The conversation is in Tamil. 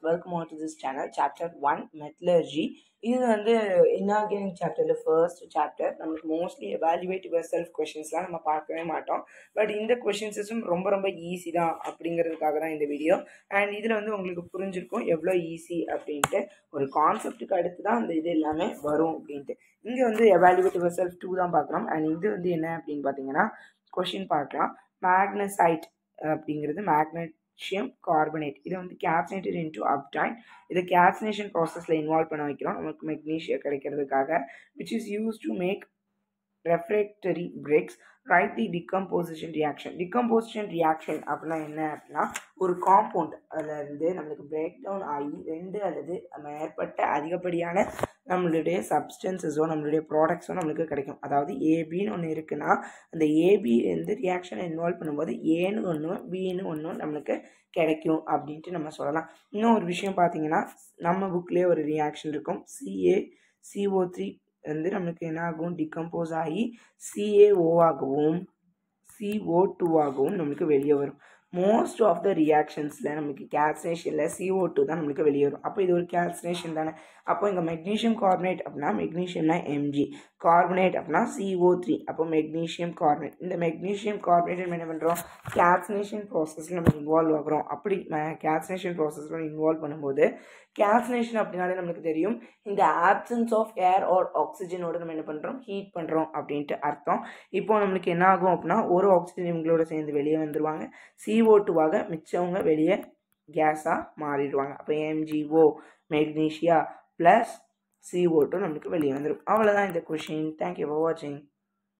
welcome on to this channel. Chapter 1 Metallurgy. இது வந்து இன்ஆர்கானிக் சாப்டர்ல ஃபர்ஸ்ட் சாப்டர். நமக்கு மோஸ்ட்லி எவாலுவேட் யுவர் செல்ஃப் கொஷின்ஸ்லாம் நம்ம பார்க்கவே மாட்டோம். பட் இந்த கொஷின்ஸும் ரொம்ப ரொம்ப ஈஸி தான் அப்படிங்கிறதுக்காக தான் இந்த வீடியோ. அண்ட் இதில் வந்து உங்களுக்கு புரிஞ்சிருக்கும் எவ்வளோ ஈஸி அப்படின்ட்டு. ஒரு கான்செப்டுக்கு அடுத்து தான் அந்த இது எல்லாமே வரும் அப்படின்ட்டு. இங்கே வந்து எவாலுவேட் யுவர் செல்ஃப் 2 தான் பார்க்குறோம். அண்ட் இது வந்து என்ன அப்படின்னு பார்த்தீங்கன்னா கொஷின் பார்க்கலாம். மேக்னசைட் அப்படிங்கிறது மேக்னீசியம் கார்பனேட். இதை வந்து கேல்சினேட்டட் இன்டு அப்டைன். இதை கேல்சினேஷன் ப்ராசஸில் இன்வால்வ் பண்ண வைக்கிறோம் நமக்கு மெக்னீஷியம் கிடைக்கிறதுக்காக. Which is use to make refractory bricks. Write the decomposition reaction. Decomposition reaction அப்படின்னா என்ன அப்படின்னா ஒரு காம்பவுண்ட் அதில் இருந்து நம்மளுக்கு பிரேக் டவுன் ஆகி 2 அல்லது மேற்பட்ட அதிகப்படியான நம்மளுடைய சப்ஸ்டன்சஸோ நம்மளுடைய ப்ராடக்ட்ஸோ நம்மளுக்கு கிடைக்கும். அதாவது ஏபின்னு ஒன்று இருக்குன்னா அந்த ஏபி வந்து ரியாக்ஷனை இன்வால்வ் பண்ணும்போது ஏன்னு ஒன்று பின்னு ஒன்று நம்மளுக்கு கிடைக்கும் அப்படின்ட்டு நம்ம சொல்லலாம். இன்னும் ஒரு விஷயம் பார்த்தீங்கன்னா நம்ம புக்லேயே ஒரு ரியாக்ஷன் இருக்கும். CaCO3 வந்து நம்மளுக்கு என்ன ஆகும், டிகம்போஸ் ஆகி CaO ஆகவும் CO2 ஆகவும் நம்மளுக்கு வெளியே வரும். மோஸ்ட் ஆஃப் த ரியாக்ஷன்ஸில் நமக்கு கேல்சினேஷனில் CO2 தான் நம்மளுக்கு வெளியே வரும். அப்போ இது ஒரு கேல்சினேஷன் தானே. அப்போ இங்கே மெக்னீஷியம் கார்பனேட் அப்படின்னா மெக்னீஷியம்னா Mg, கார்பனேட் அப்படின்னா CO3. அப்போ மெக்னீஷியம் கார்பனேட். இந்த மெக்னீஷியம் கார்பனேட் நம்ம என்ன பண்ணுறோம், கேல்சினேஷன் ப்ராசஸில் நம்ம இன்வால்வ் ஆகிறோம். அப்படி கேல்சினேஷன் ப்ராசஸில் இன்வால்வ் பண்ணும்போது கேல்சினேஷன் அப்படின்னாலே நம்மளுக்கு தெரியும் இந்த ஆப்சன்ஸ் ஆஃப் ஏர் ஆர் ஆக்சிஜனோட நம்ம என்ன பண்ணுறோம், ஹீட் பண்ணுறோம் அப்படின்ட்டு அர்த்தம். இப்போ நம்மளுக்கு என்ன ஆகும் அப்படின்னா ஒரு ஆக்சிஜன் இவங்களோட சேர்ந்து வெளியே வந்துடுவாங்க. CO2வாக மிச்சவங்க வெளியே கேஸாக மாறிடுவாங்க. அப்போ MgO மெக்னீஷியா ப்ளஸ் CO2 நம்மளுக்கு வெளியே வந்துடும். அவ்வளோதான் இந்த கொஷின். தேங்க்யூ ஃபார் வாட்சிங்.